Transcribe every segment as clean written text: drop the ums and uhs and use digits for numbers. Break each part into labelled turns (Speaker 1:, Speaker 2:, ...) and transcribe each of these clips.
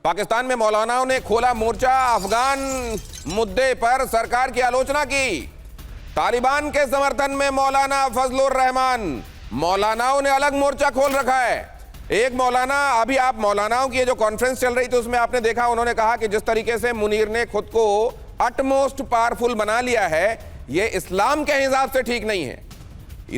Speaker 1: पाकिस्तान में मौलानाओं ने खोला मोर्चा, अफगान मुद्दे पर सरकार की आलोचना की। तालिबान के समर्थन में मौलाना फजलुर रहमान, मौलानाओं ने अलग मोर्चा खोल रखा है। एक मौलाना, अभी आप मौलानाओं की जो कॉन्फ्रेंस चल रही थी उसमें आपने देखा, उन्होंने कहा कि जिस तरीके से मुनीर ने खुद को अटमोस्ट पावरफुल बना लिया है, यह इस्लाम के हिसाब से ठीक नहीं है,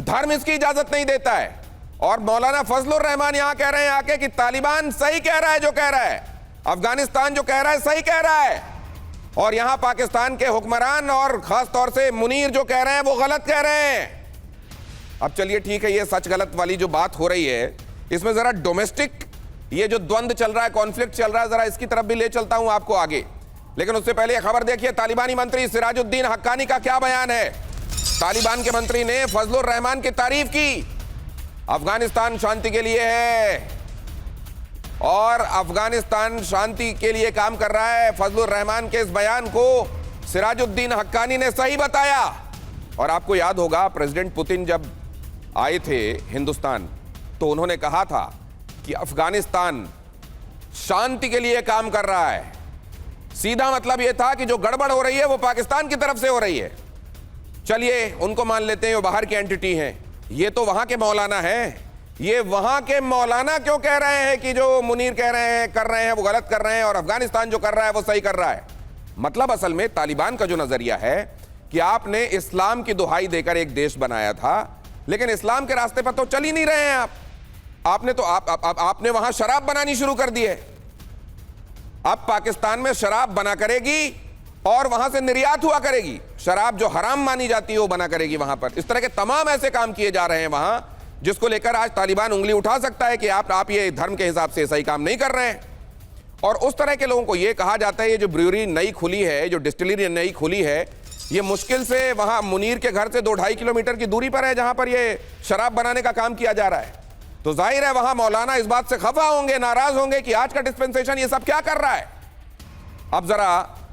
Speaker 1: धर्म इसकी इजाजत नहीं देता है। और मौलाना फजलुर रहमान यहां कह रहे हैं आके कि तालिबान सही कह रहा है जो कह रहा है, अफगानिस्तान जो कह रहा है सही कह रहा है, और यहां पाकिस्तान के हुक्मरान और खास तौर से मुनीर जो कह रहे हैं वो गलत कह रहे हैं। अब चलिए ठीक है, ये सच गलत वाली जो बात हो रही है, इसमें जरा डोमेस्टिक ये जो द्वंद्व चल रहा है, कॉन्फ्लिक्ट चल रहा है, जरा इसकी तरफ भी ले चलता हूं आपको आगे। लेकिन उससे पहले खबर देखिए, तालिबानी मंत्री सिराजुद्दीन हक्कानी का क्या बयान है। तालिबान के मंत्री ने फजलुर रहमान की तारीफ की। अफगानिस्तान शांति के लिए है और अफगानिस्तान शांति के लिए काम कर रहा है। फजलुर रहमान के इस बयान को सिराजुद्दीन हक्कानी ने सही बताया। और आपको याद होगा, प्रेसिडेंट पुतिन जब आए थे हिंदुस्तान तो उन्होंने कहा था कि अफगानिस्तान शांति के लिए काम कर रहा है। सीधा मतलब यह था कि जो गड़बड़ हो रही है वो पाकिस्तान की तरफ से हो रही है। चलिए उनको मान लेते हैं वो बाहर की एंटिटी हैं, ये तो वहां के मौलाना हैं। ये वहां के मौलाना क्यों कह रहे हैं कि जो मुनीर कह रहे हैं कर रहे हैं वो गलत कर रहे हैं और अफगानिस्तान जो कर रहा है वो सही कर रहा है? मतलब असल में तालिबान का जो नजरिया है कि आपने इस्लाम की दुहाई देकर एक देश बनाया था, लेकिन इस्लाम के रास्ते पर तो चल ही नहीं रहे हैं आपने तो आपने वहां शराब बनानी शुरू कर दी है। अब पाकिस्तान में शराब बना करेगी और वहां से निर्यात हुआ करेगी। शराब जो हराम मानी जाती है वो बना करेगी वहां पर। इस तरह के तमाम ऐसे काम किए जा रहे हैं वहां, जिसको लेकर आज तालिबान उंगली उठा सकता है कि आप ये धर्म के हिसाब से सही काम नहीं कर रहे हैं। और उस तरह के लोगों को ये कहा जाता है, ये जो ब्रूअरी नई खुली है, जो डिस्टिलरी नई खुली है, ये मुश्किल से वहां मुनीर के घर से 2-2.5 किलोमीटर की दूरी पर है जहां पर ये शराब बनाने का काम किया जा रहा है। तो जाहिर है वहां मौलाना इस बात से खफा होंगे, नाराज होंगे कि आज का डिस्पेंसेशन ये सब क्या कर रहा है। अब जरा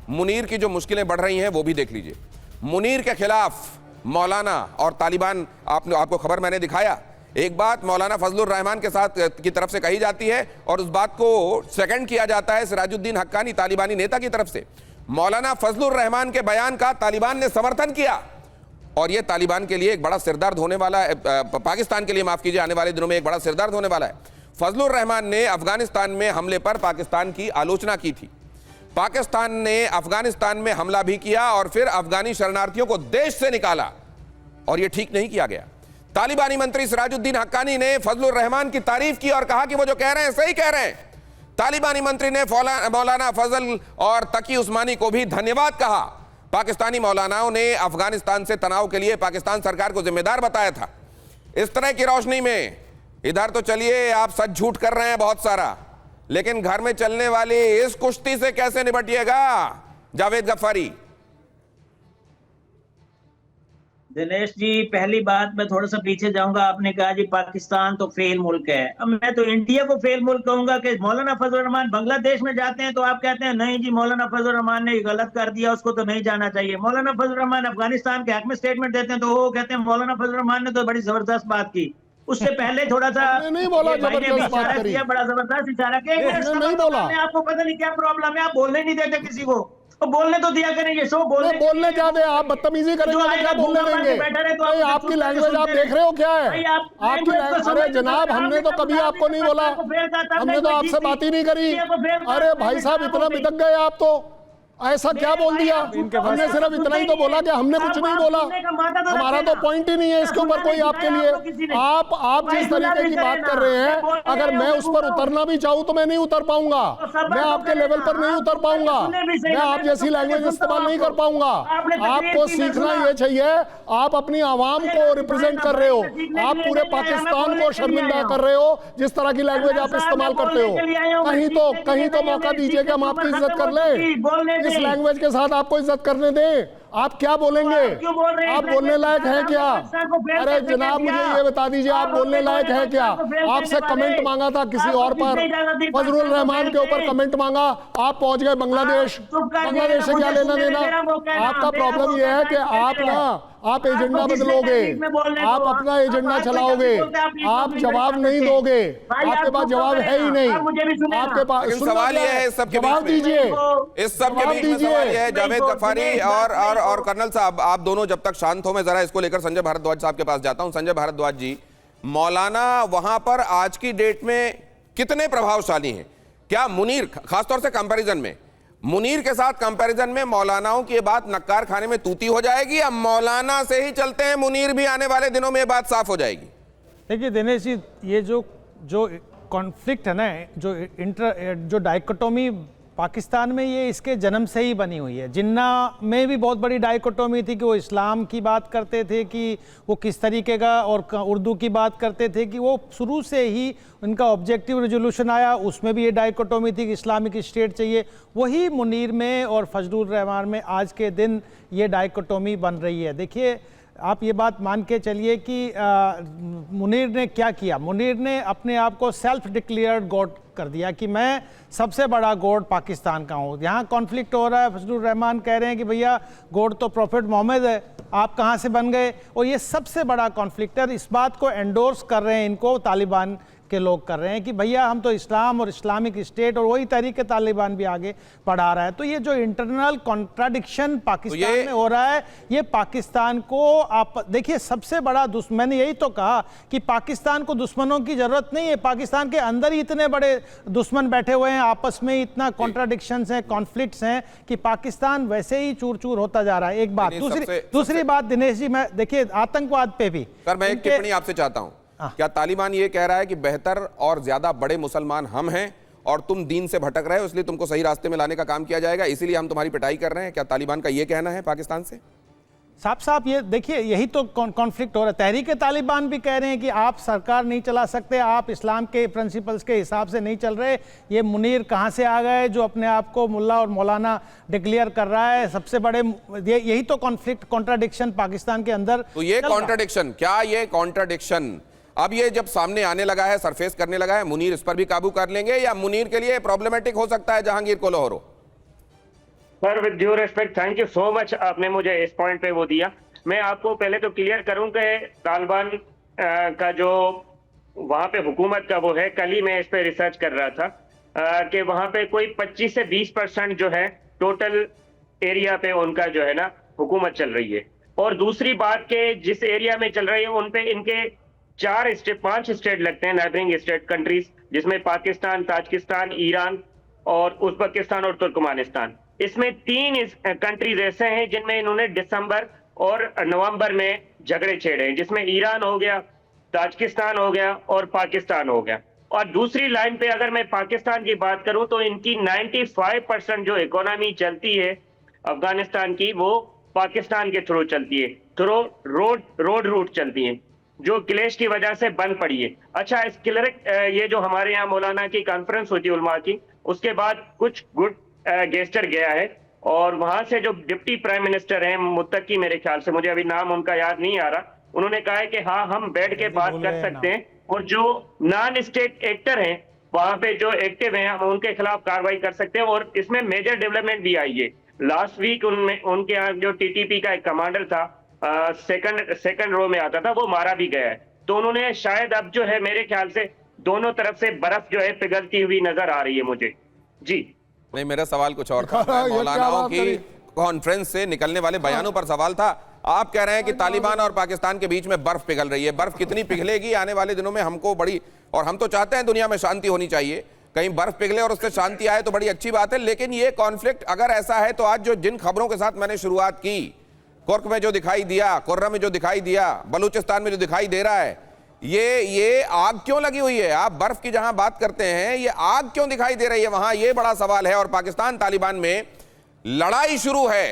Speaker 1: मुनीर की जो मुश्किलें बढ़ रही हैं वो भी देख लीजिए। मुनीर के खिलाफ मौलाना और तालिबान, आपको खबर मैंने दिखाया। एक बात मौलाना फजलुर रहमान के साथ की तरफ से कही जाती है और उस बात को सेकंड किया जाता है सिराजुद्दीन हक्कानी तालिबानी नेता की तरफ से। मौलाना फजलुर रहमान के बयान का तालिबान ने समर्थन किया और यह तालिबान के लिए एक बड़ा सिरदर्द होने वाला है, पाकिस्तान के लिए माफ कीजिए, आने वाले दिनों में एक बड़ा सिरदर्द होने वाला है। फजलुर रहमान ने अफगानिस्तान में हमले पर पाकिस्तान की आलोचना की थी। पाकिस्तान ने अफगानिस्तान में हमला भी किया और फिर अफगानी शरणार्थियों को देश से निकाला और यह ठीक नहीं किया गया। तालिबानी मंत्री सिराजुद्दीन हक्कानी ने फजलुर रहमान की तारीफ की और कहा कि वो जो कह रहे हैं सही कह रहे हैं। तालिबानी मंत्री ने मौलाना फजल और तकी उस्मानी को भी धन्यवाद कहा। पाकिस्तानी मौलानाओं ने अफगानिस्तान से तनाव के लिए पाकिस्तान सरकार को जिम्मेदार बताया था। इस तरह की रोशनी में इधर तो चलिए आप सच झूठ कर रहे हैं बहुत सारा, लेकिन घर में चलने वाली इस कुश्ती से कैसे निपटिएगा जावेद गफ्फारी?
Speaker 2: दिनेश जी, पहली बात मैं थोड़ा सा पीछे जाऊंगा। आपने कहा जी पाकिस्तान तो फेल मुल्क है, अब मैं तो इंडिया को फेल मुल्क कहूंगा कि मौलाना फजलुर रहमान बांग्लादेश में जाते हैं तो आप कहते हैं नहीं जी मौलाना फजलुर रहमान ने गलत कर दिया, उसको तो नहीं जाना चाहिए। मौलाना फजलुर रहमान अफगानिस्तान के हक में स्टेटमेंट देते हैं तो वो कहते हैं मौलाना फजलुर रहमान ने तो बड़ी जबरदस्त बात की। उससे पहले थोड़ा सा
Speaker 3: नहीं बोला, जबरदस्त बात करी,
Speaker 2: बड़ा जबरदस्त इशारा किया।
Speaker 3: नहीं बोला,
Speaker 2: आपको पता नहीं क्या प्रॉब्लम है, आप बोलने नहीं देते किसी को, तो बोलने तो दिया करें। ये शो
Speaker 3: बोलने क्या दे, आप बदतमीजी करेंगे तो क्या बोलने देंगे? तो आपकी लैंग्वेज आप देख रहे हो क्या है आपकी लैंग्वेज? अरे जनाब, हमने तो कभी आपको नहीं बोला, हमने तो आपसे बात ही नहीं करी। अरे भाई साहब, इतना बिदक गए आप तो, ऐसा क्या बोल दिया? हमने सिर्फ इतना ही तो बोला कि हमने कुछ नहीं बोला। हमारा तो पॉइंट ही नहीं है इसके ऊपर कोई आपके लिए। आप जिस तरीके की बात कर रहे हैं, अगर मैं उस पर उतरना भी चाहूँ तो मैं नहीं उतर पाऊंगा, मैं आपके लेवल पर नहीं उतर पाऊंगा, मैं आप जैसी लैंग्वेज इस्तेमाल नहीं कर पाऊंगा। आपको सीखना ये चाहिए, आप अपनी आवाम को रिप्रेजेंट कर रहे हो, आप पूरे पाकिस्तान को शर्मिंदा कर रहे हो जिस तरह की लैंग्वेज आप इस्तेमाल करते हो। कहीं तो मौका दीजिए कि हम आपकी इज्जत कर लें, इस लैंग्वेज के साथ आपको इज्जत करने दें। आप क्या बोलेंगे? आप बोलने लायक हैं क्या? अरे जनाब, मुझे ये बता दीजिए, आप बोलने लायक हैं क्या? आपसे कमेंट मांगा था किसी और पर, फजलुर रहमान के ऊपर कमेंट मांगा, आप पहुंच गए बांग्लादेश। बांग्लादेश से क्या लेना देना? आपका प्रॉब्लम यह है कि आप ना आप एजेंडा बदलोगे, आप अपना एजेंडा चलाओगे, आप जवाब नहीं दोगे, आपके पास जवाब है ही नहीं, आपके पास
Speaker 1: सवाल ये है, इस सब के
Speaker 3: जवाब दीजिए,
Speaker 1: इस सब के बीच में सवाल ये है, जावेद गफ्फारी और कर्नल साहब, आप दोनों जब तक शांत हो, मैं जरा इसको लेकर संजय भारद्वाज साहब के पास जाता हूं। संजय भारद्वाज जी, मौलाना वहां पर आज की डेट में कितने प्रभावशाली हैं? क्या मुनीर, खासतौर से कंपैरिजन में, मुनीर के साथ कंपैरिजन में मौलानाओं की ये बात नक्कार खाने में तूती हो जाएगी, या मौलाना से ही चलते हैं मुनीर भी आने वाले दिनों में ये बात साफ हो जाएगी?
Speaker 4: देखिए दिनेश जी, ये जो कॉन्फ्लिक्ट है ना, जो डाइकोटोमी पाकिस्तान में, ये इसके जन्म से ही बनी हुई है। जिन्ना में भी बहुत बड़ी डाइकोटोमी थी कि वो इस्लाम की बात करते थे कि वो किस तरीके का, और उर्दू की बात करते थे कि वो शुरू से ही उनका ऑब्जेक्टिव रेजोल्यूशन आया, उसमें भी ये डाइकोटोमी थी कि इस्लामिक स्टेट चाहिए। वही मुनीर में और फजलुर रहमान में आज के दिन ये डाइकोटोमी बन रही है। देखिए, आप ये बात मान के चलिए कि मुनीर ने क्या किया। मुनीर ने अपने आप को सेल्फ डिक्लेयर्ड गॉड कर दिया कि मैं सबसे बड़ा गॉड पाकिस्तान का हूँ। यहाँ कॉन्फ्लिक्ट हो रहा है, फजलुर रहमान कह रहे हैं कि भैया गॉड तो प्रॉफिट मोहम्मद है, आप कहाँ से बन गए। और ये सबसे बड़ा कॉन्फ्लिक्ट है। इस बात को एंडोर्स कर रहे हैं, इनको तालिबान के लोग कर रहे हैं कि भैया हम तो इस्लाम और इस्लामिक स्टेट, और वही तरीके तालिबान भी आगे बढ़ा रहा है। तो ये जो इंटरनल कॉन्ट्राडिक्शन पाकिस्तान में हो रहा है, ये पाकिस्तान को, आप देखिए, सबसे बड़ा दुश्मन, मैंने यही तो कहा कि पाकिस्तान को दुश्मनों की जरूरत नहीं है। पाकिस्तान के अंदर ही इतने बड़े दुश्मन बैठे हुए हैं, आपस में इतना कॉन्ट्राडिक्शंस हैं, कॉन्फ्लिक्ट्स हैं कि पाकिस्तान वैसे ही चूर चूर होता जा रहा है। एक बात, दूसरी बात दिनेश जी, मैं देखिए आतंकवाद पे भी
Speaker 1: सर मैं एक टिप्पणी आपसे चाहता हूं। क्या तालिबान ये कह रहा है कि बेहतर और ज्यादा बड़े मुसलमान हम हैं और तुम दीन से भटक रहे हो, इसलिए तुमको सही रास्ते में लाने का काम किया जाएगा, इसीलिए हम तुम्हारी पिटाई कर रहे हैं? क्या तालिबान का ये कहना है पाकिस्तान से?
Speaker 4: साफ ये देखिए, यही तो कॉन्फ्लिक्ट हो रहा है। तहरीक तालिबान भी कह रहे हैं कि आप सरकार नहीं चला सकते, आप इस्लाम के प्रिंसिपल्स के हिसाब से नहीं चल रहे। ये मुनीर कहाँ से आ गए जो अपने आप को मुल्ला और मौलाना डिक्लेयर कर रहा है? सबसे बड़े यही तो कॉन्फ्लिक्ट, कॉन्ट्राडिक्शन पाकिस्तान के अंदर।
Speaker 1: तो ये कॉन्ट्राडिक्शन, क्या ये कॉन्ट्राडिक्शन अब ये जब सामने आने लगा है, सरफेस करने लगा है, मुनीर इस पर भी काबू कर लेंगे, या मुनीर के लिए प्रॉब्लमेटिक हो सकता है जहांगीर को Lahore?
Speaker 5: Sir with due respect, thank you so much, आपने मुझे इस पॉइंट पे वो दिया। मैं आपको पहले तो क्लियर करूं कि तालिबान का जो वहां पे हुकूमत का वो है, कल ही मैं इस पे रिसर्च कर रहा था कि वहां पे कोई 25 से 20% जो है टोटल एरिया पे उनका जो है ना हुकूमत चल रही है। और दूसरी बात के जिस एरिया में चल रही है उन पे इनके 5 स्टेट लगते हैं, नेबरिंग स्टेट कंट्रीज, जिसमें पाकिस्तान, ताजिकिस्तान, ईरान और उज्बेकिस्तान और तुर्कमानिस्तान। इसमें 3 कंट्रीज ऐसे हैं जिनमें इन्होंने दिसंबर और नवंबर में झगड़े छेड़े हैं, जिसमें ईरान हो गया, ताजिकिस्तान हो गया और पाकिस्तान हो गया। और दूसरी लाइन पे अगर मैं पाकिस्तान की बात करूं तो इनकी 95% जो इकोनॉमी चलती है अफगानिस्तान की, वो पाकिस्तान के थ्रू चलती है, थ्रू रोड रूट चलती है, जो क्लेश की वजह से बंद पड़ी है। अच्छा, इस ये जो हमारे यहाँ मौलाना की कॉन्फ्रेंस हुई थी उलमा की, उसके बाद कुछ गुड गेस्टर गया है, और वहां से जो डिप्टी प्राइम मिनिस्टर हैं मुत्तकी, मेरे ख्याल से, मुझे अभी नाम उनका याद नहीं आ रहा, उन्होंने कहा है कि हाँ हम बैठ के बात कर सकते हैं, और जो नॉन स्टेट एक्टर हैं वहां पे जो एक्टिव हैं हम उनके खिलाफ कार्रवाई कर सकते हैं। और इसमें मेजर डेवलपमेंट भी आई है। लास्ट वीक उनके यहाँ जो टीटीपी का एक कमांडर था, सेकंड रो में आता था, वो मारा भी गया है। तो उन्होंने शायद अब जो है मेरे ख्याल से दोनों तरफ से बर्फ जो है पिघलती हुई नजर आ रही है मुझे। जी
Speaker 1: नहीं, मेरा सवाल कुछ और था। मौलानाओं की कॉन्फ्रेंस से निकलने वाले बयानों पर सवाल था। आप कह रहे हैं कि तालिबान और पाकिस्तान के बीच में बर्फ पिघल रही है। बर्फ कितनी पिघलेगी आने वाले दिनों में हमको बड़ी, और हम तो चाहते हैं दुनिया में शांति होनी चाहिए, कहीं बर्फ पिघले और उससे शांति आए तो बड़ी अच्छी बात है। लेकिन ये कॉन्फ्लिक्ट अगर ऐसा है तो आज जो जिन खबरों के साथ मैंने शुरुआत की, कुर्क में जो दिखाई दिया, कुर्रा में जो दिखाई दिया, बलूचिस्तान में जो दिखाई दे रहा है, ये आग क्यों लगी हुई है? आप बर्फ की जहां बात करते हैं, ये आग क्यों दिखाई दे रही है वहां? ये बड़ा सवाल है। और पाकिस्तान तालिबान में लड़ाई शुरू है।